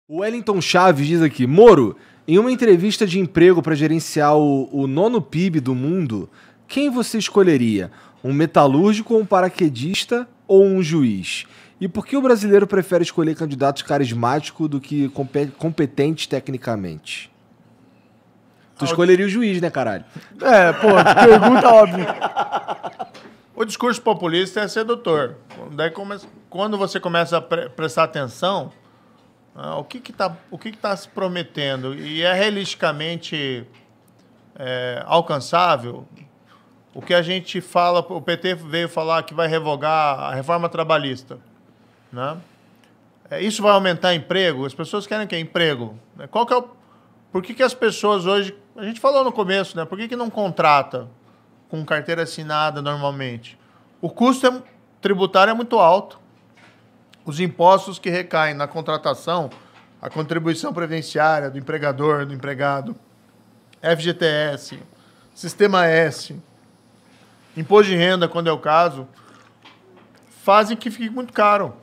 O Wellington Chaves diz aqui: Moro, em uma entrevista de emprego para gerenciar o nono PIB do mundo, quem você escolheria? Um metalúrgico, um paraquedista ou um juiz? E por que o brasileiro prefere escolher candidatos carismáticos do que competentes tecnicamente? Tu escolheria o juiz, né, caralho? Pergunta óbvia. O discurso populista é sedutor. Daí quando você começa a prestar atenção, o que está se prometendo e é realisticamente alcançável, o que a gente fala, o PT veio falar que vai revogar a reforma trabalhista, né? Isso vai aumentar emprego? As pessoas querem o quê? Emprego. Por que as pessoas hoje... A gente falou no começo, né? Por que não contrata com carteira assinada normalmente? O custo tributário é muito alto. Os impostos que recaem na contratação, a contribuição previdenciária do empregador, do empregado, FGTS, Sistema S, imposto de renda, quando é o caso, fazem que fique muito caro.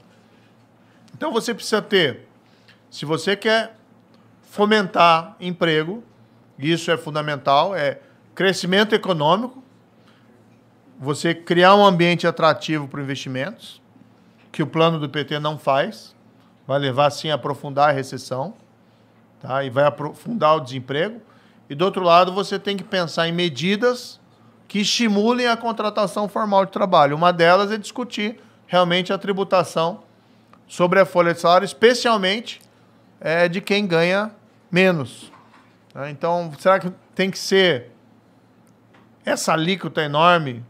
Então você precisa ter, se você quer fomentar emprego, isso é fundamental, é crescimento econômico, você criar um ambiente atrativo para investimentos, que o plano do PT não faz, vai levar, sim, a aprofundar a recessão, tá? E vai aprofundar o desemprego. E, do outro lado, você tem que pensar em medidas que estimulem a contratação formal de trabalho. Uma delas é discutir realmente a tributação sobre a folha de salário, especialmente de quem ganha menos. Então, será que tem que ser essa alíquota enorme,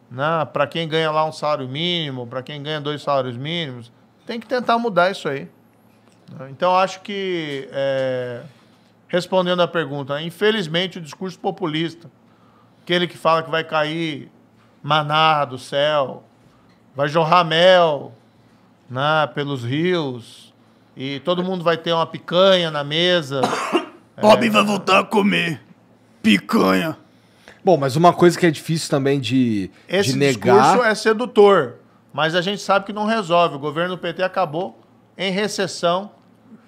né, para quem ganha lá um salário mínimo, para quem ganha 2 salários mínimos? Tem que tentar mudar isso aí. Então, acho que, respondendo à pergunta, infelizmente o discurso populista, aquele que fala que vai cair maná do céu, vai jorrar mel, né, pelos rios, e todo mundo vai ter uma picanha na mesa. Bob vai voltar a comer picanha. Bom, mas uma coisa que é difícil também de negar... Esse discurso é sedutor, mas a gente sabe que não resolve. O governo do PT acabou em recessão,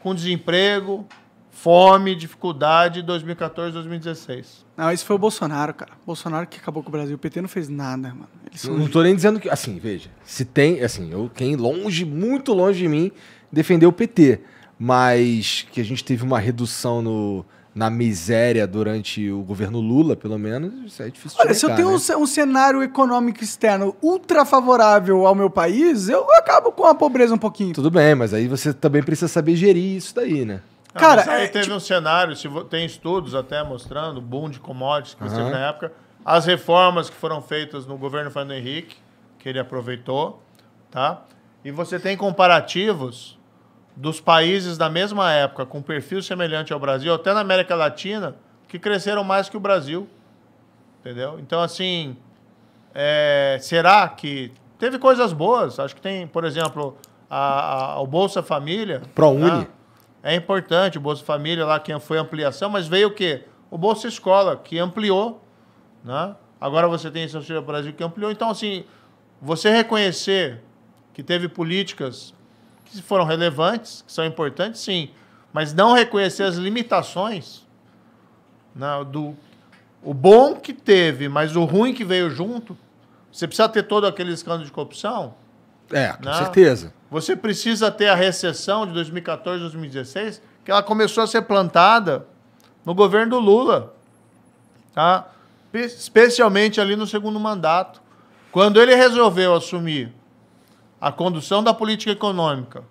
com desemprego, fome, dificuldade, 2014, 2016. Não, esse foi o Bolsonaro, cara. Bolsonaro que acabou com o Brasil. O PT não fez nada, mano. Não tô nem dizendo que... Assim, veja, se tem... Assim, quem longe, muito longe de mim, defendeu o PT, mas que a gente teve uma redução na miséria durante o governo Lula, pelo menos, isso é difícil de Olha, negar, se eu tenho né? um cenário econômico externo ultra favorável ao meu país, eu acabo com a pobreza um pouquinho. Tudo bem, mas aí você também precisa saber gerir isso daí, né? Cara, mas aí teve um cenário, tem estudos até mostrando, boom de commodities que teve na época, as reformas que foram feitas no governo Fernando Henrique, que ele aproveitou, tá? E você tem comparativos dos países da mesma época, com perfil semelhante ao Brasil, até na América Latina, que cresceram mais que o Brasil. Entendeu? Então, assim, será que... Teve coisas boas. Acho que tem, por exemplo, o Bolsa Família. ProUni. Né? É importante o Bolsa Família, lá que foi ampliação, mas veio o quê? O Bolsa Escola, que ampliou. Né? Agora você tem esse Auxílio Brasil que ampliou. Então, assim, você reconhecer que teve políticas que foram relevantes, que são importantes, sim, mas não reconhecer as limitações, né, o bom que teve, mas o ruim que veio junto. Você precisa ter todo aquele escândalo de corrupção. Com certeza. Você precisa ter a recessão de 2014, 2016, que ela começou a ser plantada no governo do Lula, tá? Especialmente ali no segundo mandato. Quando ele resolveu assumir a condução da política econômica,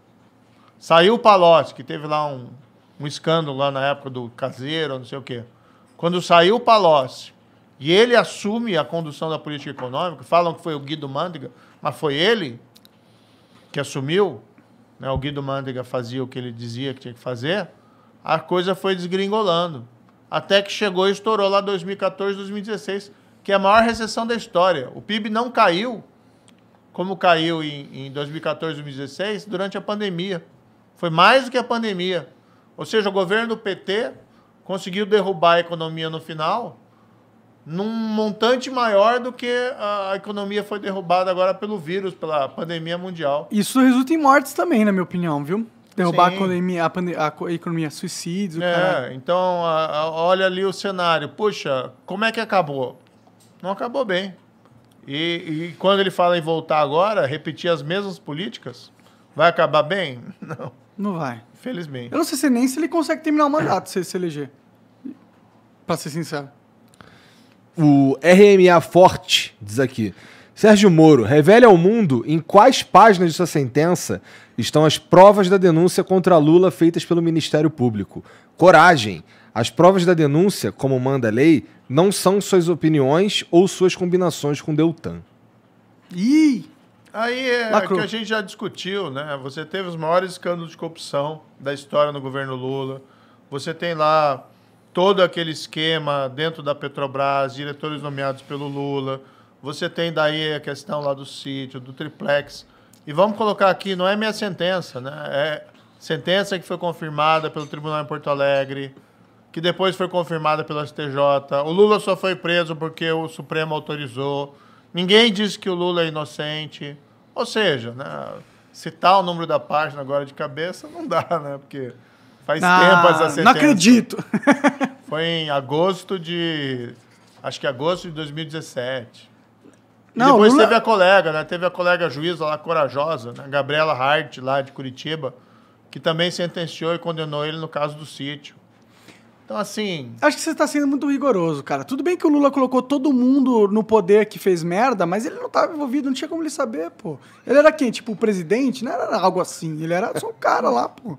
saiu o Palocci, que teve lá um escândalo lá na época do caseiro, não sei o quê. Quando saiu o Palocci e ele assume a condução da política econômica, falam que foi o Guido Mantega, mas foi ele que assumiu, né? O Guido Mantega fazia o que ele dizia que tinha que fazer, a coisa foi desgringolando. Até que chegou e estourou lá 2014, 2016, que é a maior recessão da história. O PIB não caiu como caiu em 2014, 2016, durante a pandemia. Foi mais do que a pandemia. Ou seja, o governo do PT conseguiu derrubar a economia no final num montante maior do que a economia foi derrubada agora pelo vírus, pela pandemia mundial. Isso resulta em mortes também, na minha opinião, viu? Derrubar a Sim. economia, a economia, suicídios, caralho. Então, olha ali o cenário. Puxa, como é que acabou? Não acabou bem. E quando ele fala em voltar agora, repetir as mesmas políticas, vai acabar bem? Não, Não vai. infelizmente. Eu não sei nem se ele consegue terminar o mandato se ele se eleger. Pra ser sincero. O RMA Forte diz aqui: Sérgio Moro, revele ao mundo em quais páginas de sua sentença estão as provas da denúncia contra Lula feitas pelo Ministério Público. Coragem! As provas da denúncia, como manda a lei, não são suas opiniões ou suas combinações com Deltan. Ih! Aí é Lacrou. que a gente já discutiu, né? Você teve os maiores escândalos de corrupção da história no governo Lula. Você tem lá todo aquele esquema dentro da Petrobras, diretores nomeados pelo Lula. Você tem daí a questão lá do sítio, do triplex. E vamos colocar aqui, não é minha sentença, né? É sentença que foi confirmada pelo Tribunal em Porto Alegre, que depois foi confirmada pelo STJ. O Lula só foi preso porque o Supremo autorizou. Ninguém disse que o Lula é inocente. Ou seja, né, citar o número da página agora de cabeça não dá, né? Porque faz tempo essa sentença. Não acredito. Foi em agosto de... Acho que agosto de 2017. E Não, depois Lula- teve a colega, né? Teve a colega juíza lá, corajosa, né? Gabriela Hart, lá de Curitiba, que também sentenciou e condenou ele no caso do sítio. Então, assim... Acho que você tá sendo muito rigoroso, cara. Tudo bem que o Lula colocou todo mundo no poder que fez merda, mas ele não tava envolvido, não tinha como ele saber, pô. Ele era quem? Tipo, o presidente? Não era algo assim. Ele era só um cara lá, pô.